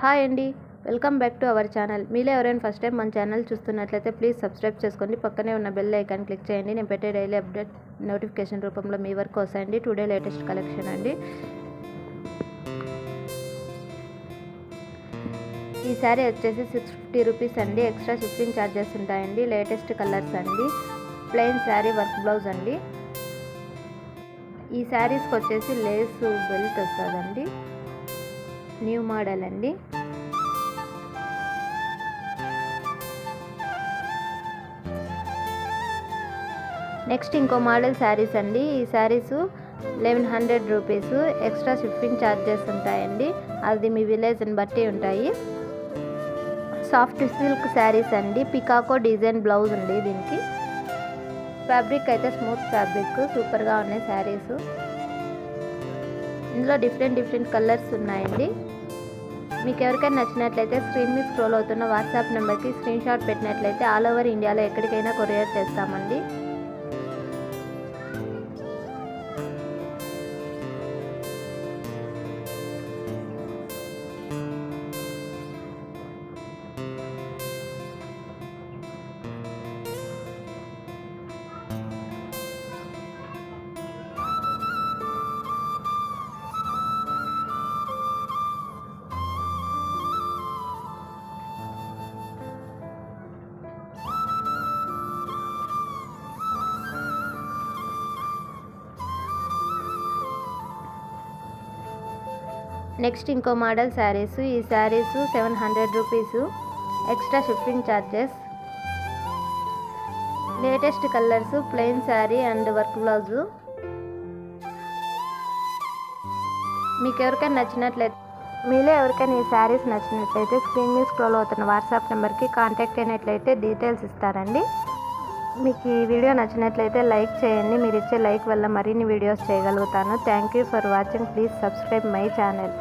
Hi అండి, welcome back to our channel. మీలో ఎవరైనా ఫస్ట్ టైం మన ఛానల్ చూస్తున్నట్లయితే ప్లీజ్ సబ్స్క్రైబ్ చేసుకోండి. పక్కనే ఉన్న బెల్ ఐకాన్ క్లిక్ చేయండి. నేను పెట్టే డైలీ అప్డేట్ నోటిఫికేషన్ రూపంలో మీ వరకు వస్తాయండి. టుడే లేటెస్ట్ కలెక్షన్ అండి. ఈ శారీ వచ్చేసి 650 రూపీస్ అండి. ఎక్స్ట్రా షిప్పింగ్ ఛార్జెస్ ఉంటాయండి. లేటెస్ట్ కలర్స్ అండి. ప్లెయిన్ శారీ వర్క్ బ్లౌజ్ అండి. ఈ శారీస్కి వచ్చేసి లేస్ బెల్ట్ వస్తుందండి. న్యూ మోడల్ అండి. నెక్స్ట్ ఇంకో మోడల్ శారీస్ అండి. ఈ saris 1100 rupees. Extra shipping charges ఉంటాయండి. అది మీ విలేజ్ని బట్టి ఉంటాయి. సాఫ్ట్ సిల్క్ శారీస్ అండి. పికాకో డిజైన్ బ్లౌజ్ ఉంది దీనికి. ఫ్యాబ్రిక్ అయితే స్మూత్ ఫ్యాబ్రిక్, సూపర్గా ఉన్నాయి శారీస్. ఇందులో డిఫరెంట్ కలర్స్ ఉన్నాయండి. మీకు ఎవరికైనా నచ్చినట్లయితే స్క్రీన్ మీద స్క్రోల్ అవుతున్న వాట్సాప్ నెంబర్కి స్క్రీన్ షాట్ పెట్టినట్లయితే ఆల్ ఓవర్ ఇండియాలో ఎక్కడికైనా కొరియర్ చేస్తామండి. నెక్స్ట్ ఇంకో మోడల్ శారీస్. ఈ saris 700 rupees. Extra shipping charges. Latest colours, plain sari and work blouse. మీకు ఎవరికైనా నచ్చినట్లయితే మీలో ఎవరికైనా ఈ శారీస్ నచ్చినట్లయితే స్క్రీన్ మీద స్క్రోల్ అవుతున్న వాట్సాప్ నెంబర్కి కాంటాక్ట్ అయినట్లయితే డీటెయిల్స్ ఇస్తారండి. మీకు ఈ వీడియో నచ్చినట్లయితే లైక్ చేయండి. మీరు ఇచ్చే లైక్ వల్ల మరిన్ని వీడియోస్ చేయగలుగుతాను. Thank you for watching. Please subscribe my channel.